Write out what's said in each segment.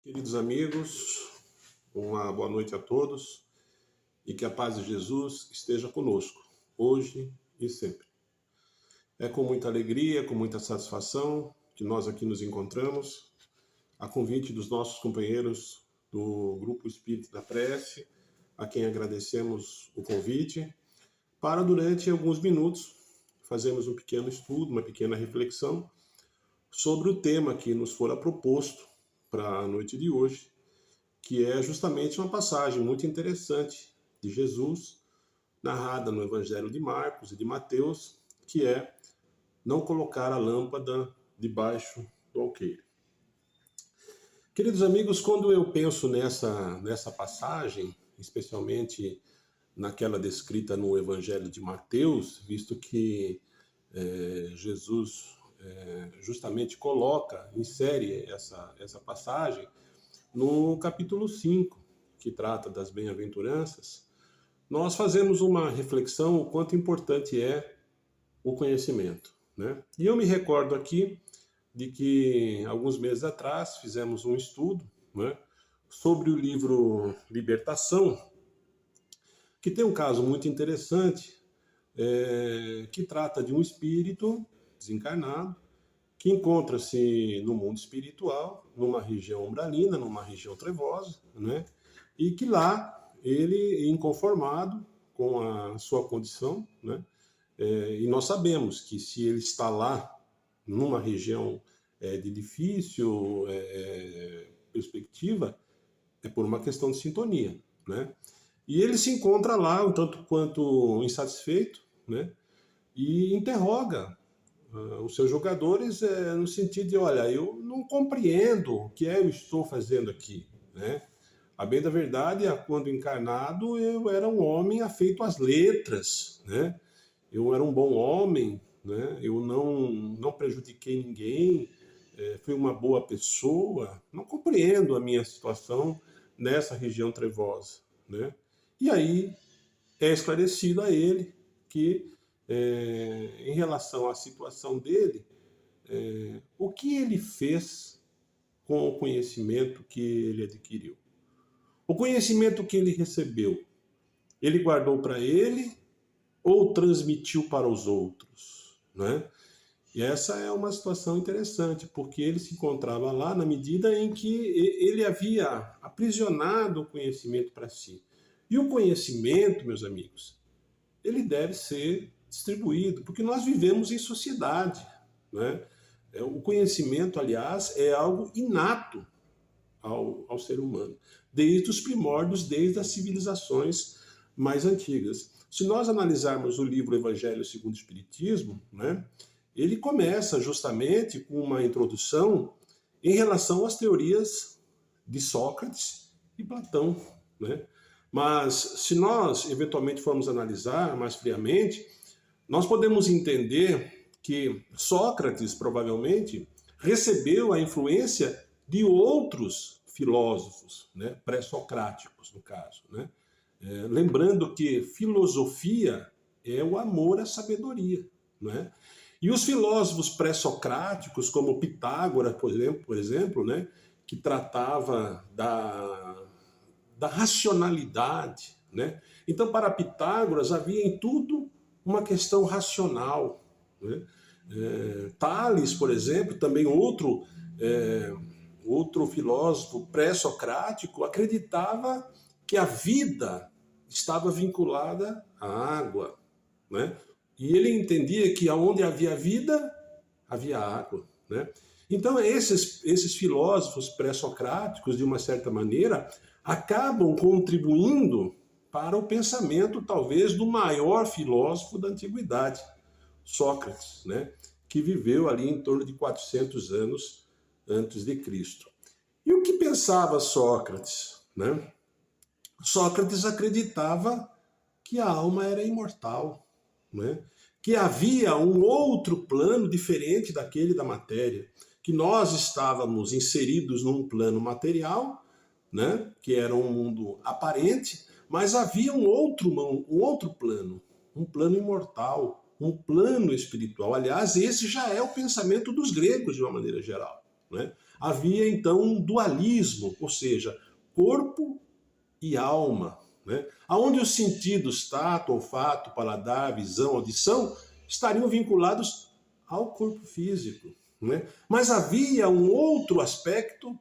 Queridos amigos, uma boa noite a todos e que a paz de Jesus esteja conosco, hoje e sempre. É com muita alegria, com muita satisfação que nós aqui nos encontramos, a convite dos nossos companheiros do Grupo Espírito da Prece, a quem agradecemos o convite, para durante alguns minutos fazermos um pequeno estudo, uma pequena reflexão sobre o tema que nos fora proposto para a noite de hoje, que é justamente uma passagem muito interessante de Jesus, narrada no Evangelho de Marcos e de Mateus, que é não colocar a lâmpada debaixo do alqueire. Queridos amigos, quando eu penso nessa passagem, especialmente naquela descrita no Evangelho de Mateus, visto que Jesus justamente insere essa passagem no capítulo 5, que trata das bem-aventuranças, nós fazemos uma reflexão o quanto importante é o conhecimento, né? E eu me recordo aqui de que alguns meses atrás fizemos um estudo, né, sobre o livro Libertação, que tem um caso muito interessante, que trata de um espírito desencarnado, que encontra-se no mundo espiritual, numa região umbralina, numa região trevosa, né? E que lá ele, inconformado com a sua condição, né? E nós sabemos que se ele está lá, numa região de difícil perspectiva, é por uma questão de sintonia, né? E ele se encontra lá um tanto quanto insatisfeito, né? E interroga os seus jogadores no sentido de, olha, eu não compreendo o que eu estou fazendo aqui, né? A bem da verdade, quando encarnado, eu era um homem afeito às letras, né? Eu era um bom homem, né? Eu não prejudiquei ninguém, fui uma boa pessoa, não compreendo a minha situação nessa região trevosa, né? E aí é esclarecido a ele que em relação à situação dele, o que ele fez com o conhecimento que ele adquiriu. O conhecimento que ele recebeu, ele guardou para ele ou transmitiu para os outros, né? E essa é uma situação interessante, porque ele se encontrava lá na medida em que ele havia aprisionado o conhecimento para si. E o conhecimento, meus amigos, ele deve ser distribuído, porque nós vivemos em sociedade, né? O conhecimento, aliás, é algo inato ao ser humano, desde os primórdios, desde as civilizações mais antigas. Se nós analisarmos o livro Evangelho segundo o Espiritismo, né, ele começa justamente com uma introdução em relação às teorias de Sócrates e Platão, né? Mas se nós eventualmente formos analisar mais friamente, nós podemos entender que Sócrates, provavelmente, recebeu a influência de outros filósofos, né, pré-socráticos, no caso, né? Lembrando que filosofia é o amor à sabedoria, né? E os filósofos pré-socráticos, como Pitágoras, por exemplo, né, que tratava da racionalidade, né? Então, para Pitágoras, havia em tudo uma questão racional, né? Tales, por exemplo, também outro filósofo pré-socrático, acreditava que a vida estava vinculada à água, né? E ele entendia que onde havia vida, havia água, né? Então, esses filósofos pré-socráticos, de uma certa maneira, acabam contribuindo para o pensamento, talvez, do maior filósofo da antiguidade, Sócrates, né? Que viveu ali em torno de 400 anos antes de Cristo. E o que pensava Sócrates, né? Sócrates acreditava que a alma era imortal, né? Que havia um outro plano diferente daquele da matéria, que nós estávamos inseridos num plano material, né? Que era um mundo aparente, mas havia um outro plano, um plano imortal, um plano espiritual. Aliás, esse já é o pensamento dos gregos, de uma maneira geral, né? Havia então um dualismo, ou seja, corpo e alma, né? Onde os sentidos tato, olfato, paladar, visão, audição estariam vinculados ao corpo físico, né? Mas havia um outro aspecto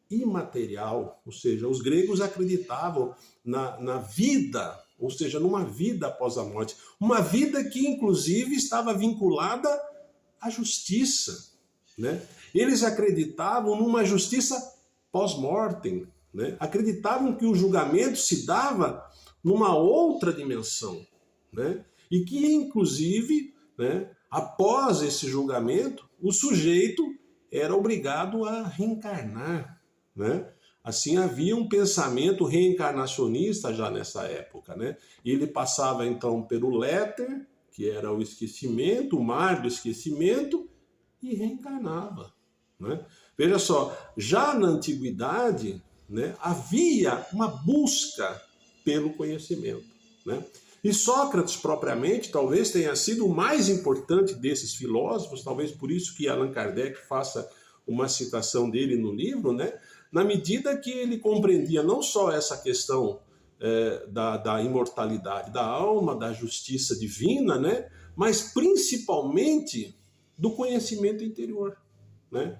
imaterial, ou seja, os gregos acreditavam na vida, ou seja, numa vida após a morte, uma vida que inclusive estava vinculada à justiça, né? Eles acreditavam numa justiça pós-mortem, né? Acreditavam que o julgamento se dava numa outra dimensão, né? E que inclusive, né, após esse julgamento, o sujeito era obrigado a reencarnar, né? Assim, havia um pensamento reencarnacionista já nessa época, né? Ele passava então pelo éter, que era o esquecimento, o mar do esquecimento, e reencarnava, né? Veja só, já na antiguidade, né, havia uma busca pelo conhecimento, né? E Sócrates, propriamente, talvez tenha sido o mais importante desses filósofos, talvez por isso que Allan Kardec faça uma citação dele no livro, né? Na medida que ele compreendia não só essa questão da imortalidade da alma, da justiça divina, né? Mas principalmente do conhecimento interior, né?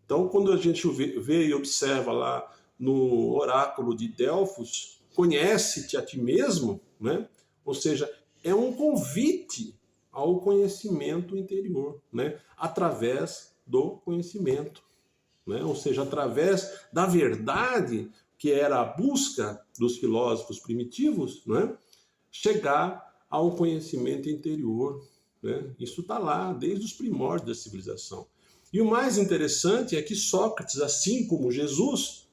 Então, quando a gente vê e observa lá no oráculo de Delfos, conhece-te a ti mesmo, né? Ou seja, é um convite ao conhecimento interior, né? Através do conhecimento, né? Ou seja, através da verdade, que era a busca dos filósofos primitivos, né? Chegar ao conhecimento interior, né? Isso está lá, desde os primórdios da civilização. E o mais interessante é que Sócrates, assim como Jesus,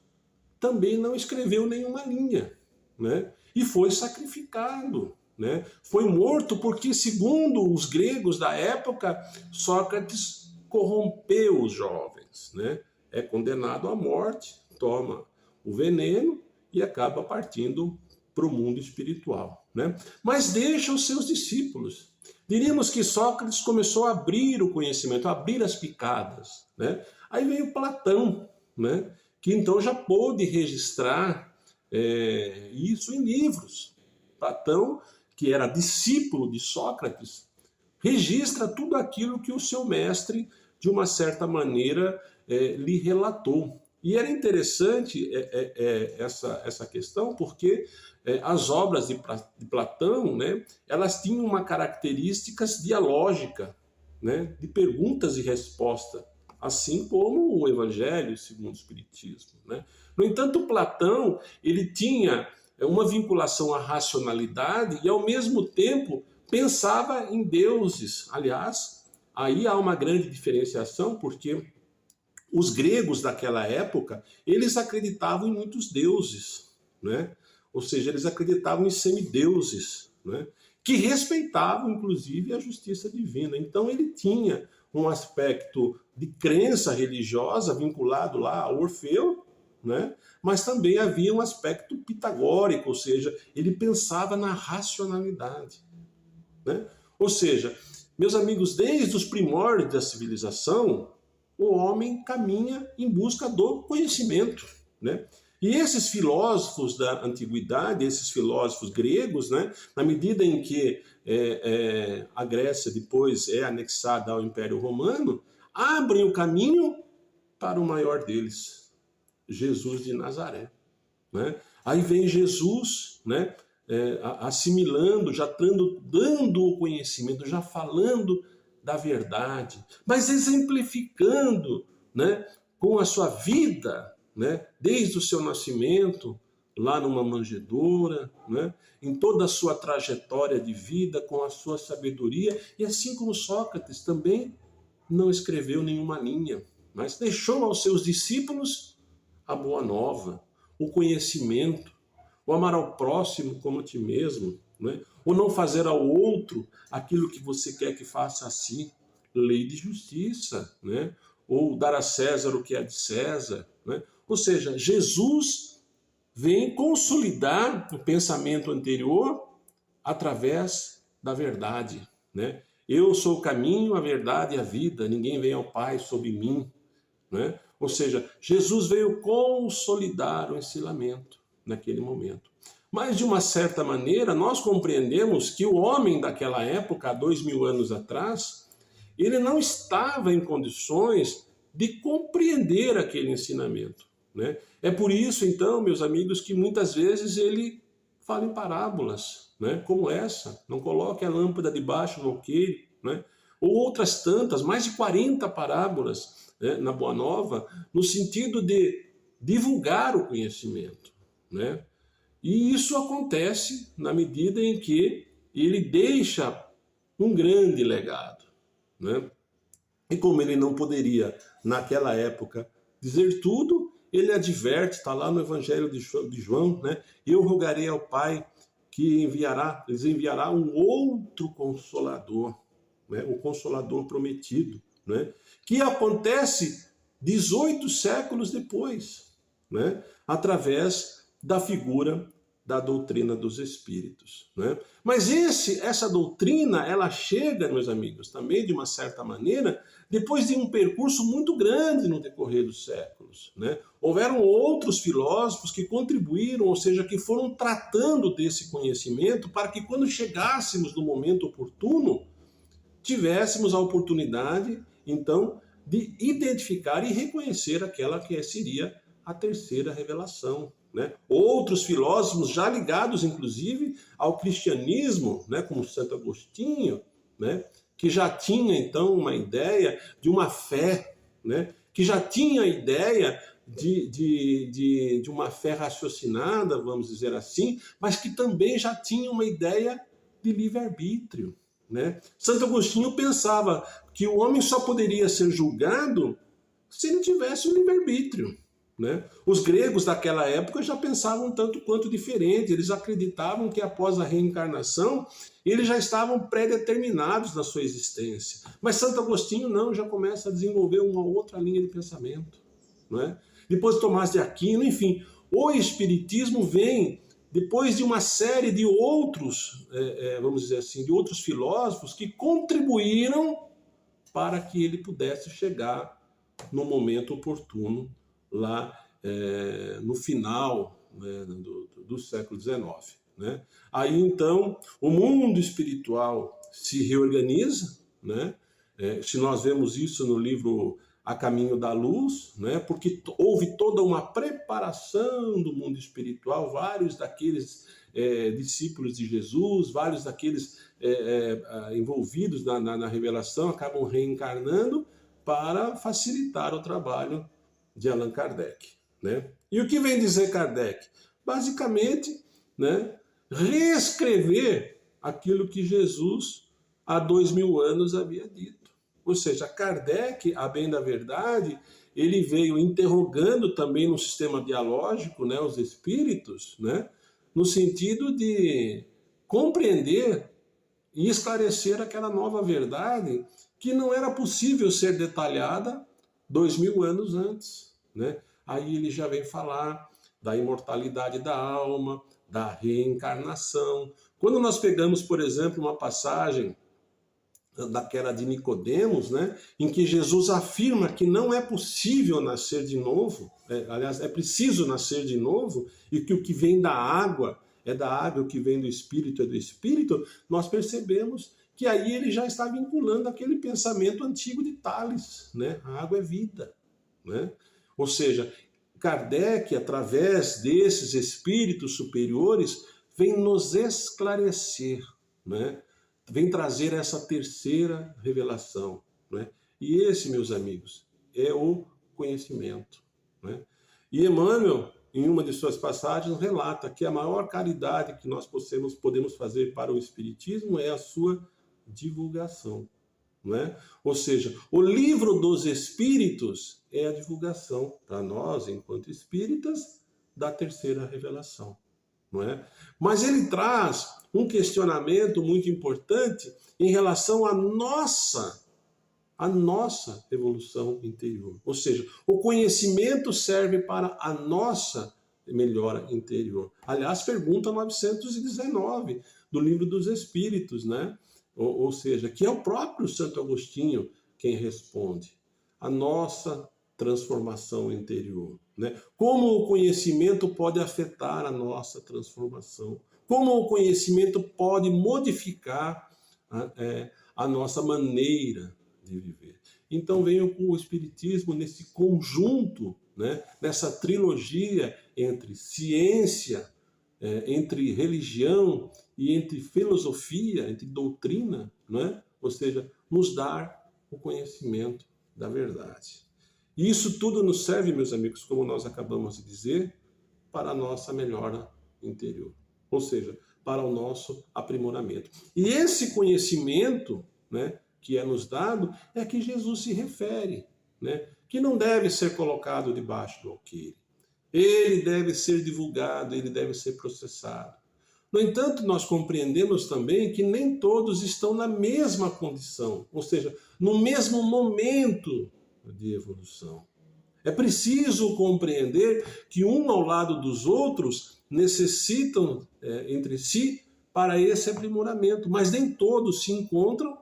também não escreveu nenhuma linha, né? E foi sacrificado, né? Foi morto porque, segundo os gregos da época, Sócrates corrompeu os jovens, né? É condenado à morte, toma o veneno e acaba partindo para o mundo espiritual, né? Mas deixa os seus discípulos. Diríamos que Sócrates começou a abrir o conhecimento, a abrir as picadas, né? Aí veio Platão, né? Que então já pôde registrar isso em livros. Platão, que era discípulo de Sócrates, registra tudo aquilo que o seu mestre, de uma certa maneira, lhe relatou. E era interessante essa questão, porque as obras de Platão, né, elas tinham uma característica dialógica, né, de perguntas e respostas, assim como o Evangelho segundo o Espiritismo, né? No entanto, Platão ele tinha uma vinculação à racionalidade e, ao mesmo tempo, pensava em deuses. Aliás, aí há uma grande diferenciação, porque os gregos daquela época, eles acreditavam em muitos deuses, né? Ou seja, eles acreditavam em semideuses, né? Que respeitavam, inclusive, a justiça divina. Então, ele tinha um aspecto de crença religiosa vinculado lá ao Orfeu, né? Mas também havia um aspecto pitagórico, ou seja, ele pensava na racionalidade, né? Ou seja, meus amigos, desde os primórdios da civilização, o homem caminha em busca do conhecimento, né? E esses filósofos da antiguidade, esses filósofos gregos, né, na medida em que a Grécia depois é anexada ao Império Romano, abrem o caminho para o maior deles, Jesus de Nazaré, né? Aí vem Jesus, né, assimilando, já dando o conhecimento, já falando da verdade, mas exemplificando, né, com a sua vida, né, desde o seu nascimento, lá numa manjedoura, né, em toda a sua trajetória de vida, com a sua sabedoria, e assim como Sócrates também não escreveu nenhuma linha, mas deixou aos seus discípulos a boa nova, o conhecimento, o amar ao próximo como a ti mesmo, né? O não fazer ao outro aquilo que você quer que faça a si, lei de justiça, né? Ou dar a César o que é de César, né? Ou seja, Jesus vem consolidar o pensamento anterior através da verdade, né? Eu sou o caminho, a verdade e a vida, ninguém vem ao Pai sob mim, né? Ou seja, Jesus veio consolidar o ensinamento naquele momento. Mas, de uma certa maneira, nós compreendemos que o homem daquela época, há 2000 anos atrás, ele não estava em condições de compreender aquele ensinamento, né? É por isso, então, meus amigos, que muitas vezes ele fala em parábolas, né? Como essa, não coloque a lâmpada debaixo do alqueire, né? Ou outras tantas, mais de 40 parábolas, né, na Boa Nova, no sentido de divulgar o conhecimento, né? E isso acontece na medida em que ele deixa um grande legado, né? E como ele não poderia, naquela época, dizer tudo, ele adverte, está lá no Evangelho de João, né? Eu rogarei ao Pai que lhes enviará um outro Consolador, né? O Consolador prometido, né? Que acontece 18 séculos depois, né? Através da figura da doutrina dos Espíritos, né? Mas essa doutrina, ela chega, meus amigos, também de uma certa maneira, depois de um percurso muito grande no decorrer dos séculos, né? Houveram outros filósofos que contribuíram, ou seja, que foram tratando desse conhecimento para que quando chegássemos no momento oportuno, tivéssemos a oportunidade, então, de identificar e reconhecer aquela que seria a terceira revelação, né? Outros filósofos já ligados, inclusive, ao cristianismo, né, como Santo Agostinho, né, que já tinha, então, uma ideia de uma fé, né, que já tinha a ideia de uma fé raciocinada, vamos dizer assim, mas que também já tinha uma ideia de livre-arbítrio, né? Santo Agostinho pensava que o homem só poderia ser julgado se ele tivesse o livre-arbítrio, né? Os gregos daquela época já pensavam tanto quanto diferente, eles acreditavam que após a reencarnação eles já estavam pré-determinados na sua existência. Mas Santo Agostinho não, já começa a desenvolver uma outra linha de pensamento, não é? Depois Tomás de Aquino, enfim, o Espiritismo vem depois de uma série de outros, vamos dizer assim, de outros filósofos que contribuíram para que ele pudesse chegar no momento oportuno, lá no final, né, do século XIX. Né? Aí, então, o mundo espiritual se reorganiza, né? Se nós vemos isso no livro A Caminho da Luz, né? Porque houve toda uma preparação do mundo espiritual, vários daqueles discípulos de Jesus, vários daqueles envolvidos na revelação acabam reencarnando para facilitar o trabalho de Allan Kardec, né? E o que vem dizer Kardec? Basicamente, né, reescrever aquilo que Jesus há 2000 anos havia dito. Ou seja, Kardec, a bem da verdade, ele veio interrogando também no sistema dialógico, né, os espíritos, né, no sentido de compreender e esclarecer aquela nova verdade que não era possível ser detalhada 2000 anos antes, né? Aí ele já vem falar da imortalidade da alma, da reencarnação. Quando nós pegamos, por exemplo, uma passagem daquela de Nicodemos, né, em que Jesus afirma que não é possível nascer de novo, aliás, é preciso nascer de novo, e que o que vem da água é da água, o que vem do Espírito é do Espírito, nós percebemos que aí ele já está vinculando aquele pensamento antigo de Tales, né? A água é vida, né? Ou seja, Kardec, através desses espíritos superiores, vem nos esclarecer, né? Vem trazer essa terceira revelação, né? E esse, meus amigos, é o conhecimento, né? E Emmanuel, em uma de suas passagens, relata que a maior caridade que nós podemos fazer para o Espiritismo é a sua divulgação, não é? Ou seja, o livro dos Espíritos é a divulgação para nós, enquanto espíritas, da terceira revelação, não é? Mas ele traz um questionamento muito importante em relação à nossa evolução interior. Ou seja, o conhecimento serve para a nossa melhora interior. Aliás, pergunta 919 do Livro dos Espíritos, né? Ou seja, que é o próprio Santo Agostinho quem responde. A nossa transformação interior, né? Como o conhecimento pode afetar a nossa transformação, como o conhecimento pode modificar a nossa maneira de viver. Então venho com o Espiritismo nesse conjunto, né? Nessa trilogia entre ciência, entre religião e entre filosofia, entre doutrina, né? Ou seja, nos dar o conhecimento da verdade. E isso tudo nos serve, meus amigos, como nós acabamos de dizer, para a nossa melhora interior. Ou seja, para o nosso aprimoramento. E esse conhecimento, né, que é nos dado, é que Jesus se refere, né, que não deve ser colocado debaixo do alqueire. Ele deve ser divulgado, ele deve ser processado. No entanto, nós compreendemos também que nem todos estão na mesma condição, ou seja, no mesmo momento de evolução. É preciso compreender que um ao lado dos outros necessitam entre si para esse aprimoramento, mas nem todos se encontram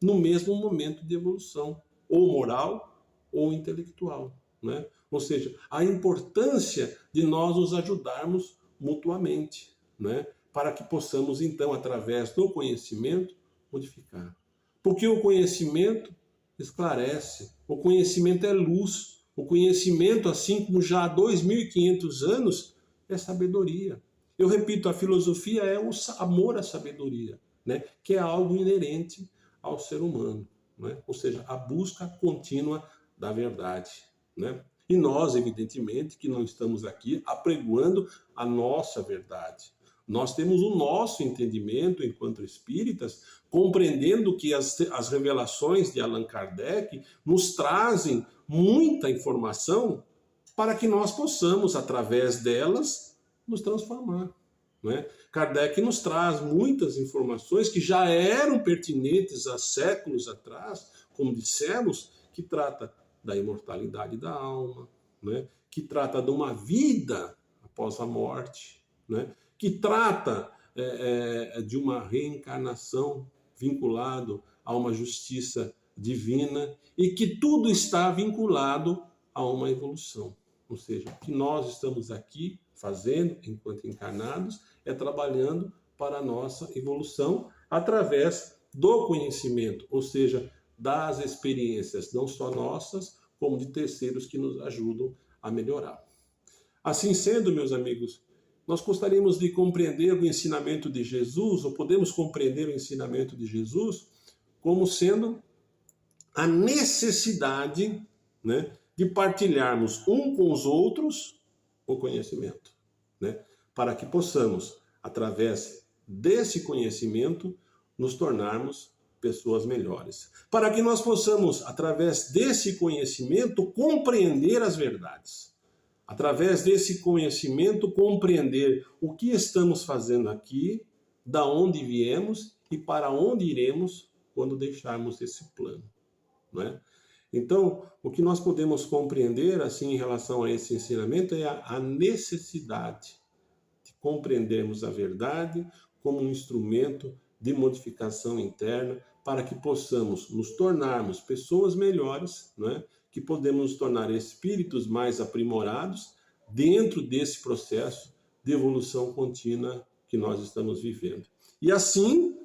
no mesmo momento de evolução, ou moral ou intelectual, né? Ou seja, a importância de nós nos ajudarmos mutuamente, né? Para que possamos, então, através do conhecimento, modificar. Porque o conhecimento esclarece, o conhecimento é luz, o conhecimento, assim como já há 2.500 anos, é sabedoria. Eu repito, a filosofia é o amor à sabedoria, né? Que é algo inerente ao ser humano, né? Ou seja, a busca contínua da verdade, né? E nós, evidentemente, que não estamos aqui apregoando a nossa verdade. Nós temos o nosso entendimento enquanto espíritas, compreendendo que as revelações de Allan Kardec nos trazem muita informação para que nós possamos, através delas, nos transformar, né? Kardec nos traz muitas informações que já eram pertinentes há séculos atrás, como dissemos, que trata da imortalidade da alma, né? Que trata de uma vida após a morte, né? Que trata de uma reencarnação vinculado a uma justiça divina e que tudo está vinculado a uma evolução. Ou seja, o que nós estamos aqui fazendo enquanto encarnados é trabalhando para a nossa evolução através do conhecimento, ou seja, das experiências, não só nossas, como de terceiros que nos ajudam a melhorar. Assim sendo, meus amigos, nós gostaríamos de compreender o ensinamento de Jesus, ou podemos compreender o ensinamento de Jesus como sendo a necessidade, né, de partilharmos um com os outros o conhecimento, né, para que possamos, através desse conhecimento, nos tornarmos pessoas melhores. Para que nós possamos, através desse conhecimento, compreender as verdades. Através desse conhecimento, compreender o que estamos fazendo aqui, da onde viemos e para onde iremos quando deixarmos esse plano, não é? Então, o que nós podemos compreender assim em relação a esse ensinamento é a necessidade de compreendermos a verdade como um instrumento de modificação interna para que possamos nos tornarmos pessoas melhores, não é? Que podemos nos tornar espíritos mais aprimorados dentro desse processo de evolução contínua que nós estamos vivendo. E assim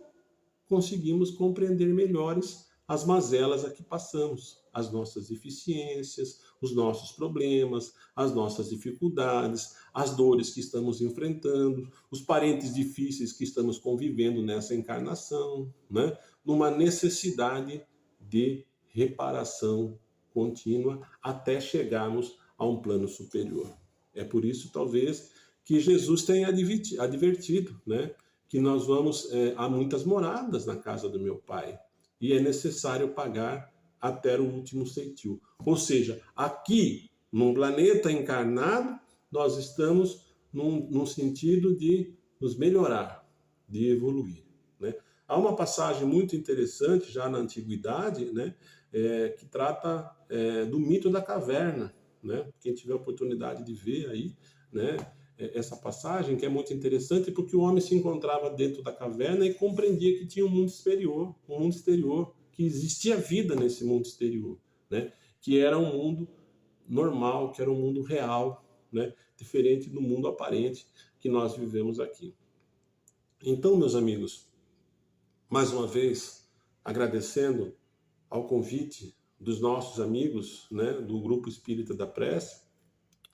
conseguimos compreender melhores as mazelas a que passamos, as nossas deficiências, os nossos problemas, as nossas dificuldades, as dores que estamos enfrentando, os parentes difíceis que estamos convivendo nessa encarnação, né? Numa necessidade de reparação contínua até chegarmos a um plano superior. É por isso, talvez, que Jesus tenha advertido, né? Que nós vamos há muitas moradas na casa do meu Pai e é necessário pagar até o último ceitil. Ou seja, aqui, num planeta encarnado, nós estamos num sentido de nos melhorar, de evoluir, né? Há uma passagem muito interessante, já na Antiguidade, né, que trata do mito da caverna, né? Quem tiver a oportunidade de ver aí, né, essa passagem, que é muito interessante, porque o homem se encontrava dentro da caverna e compreendia que tinha um mundo exterior, que existia vida nesse mundo exterior, né? Que era um mundo normal, que era um mundo real, né? Diferente do mundo aparente que nós vivemos aqui. Então, meus amigos, mais uma vez, agradecendo ao convite dos nossos amigos, né, do Grupo Espírita da Prece,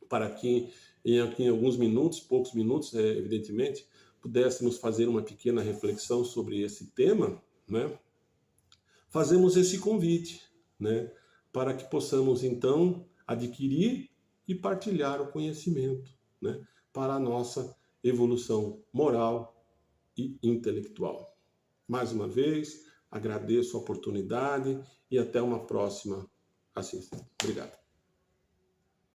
para que em alguns minutos, poucos minutos, evidentemente, pudéssemos fazer uma pequena reflexão sobre esse tema, né? Fazemos esse convite, né, para que possamos então adquirir e partilhar o conhecimento, né, para a nossa evolução moral e intelectual. Mais uma vez, agradeço a oportunidade e até uma próxima assistência. Obrigado.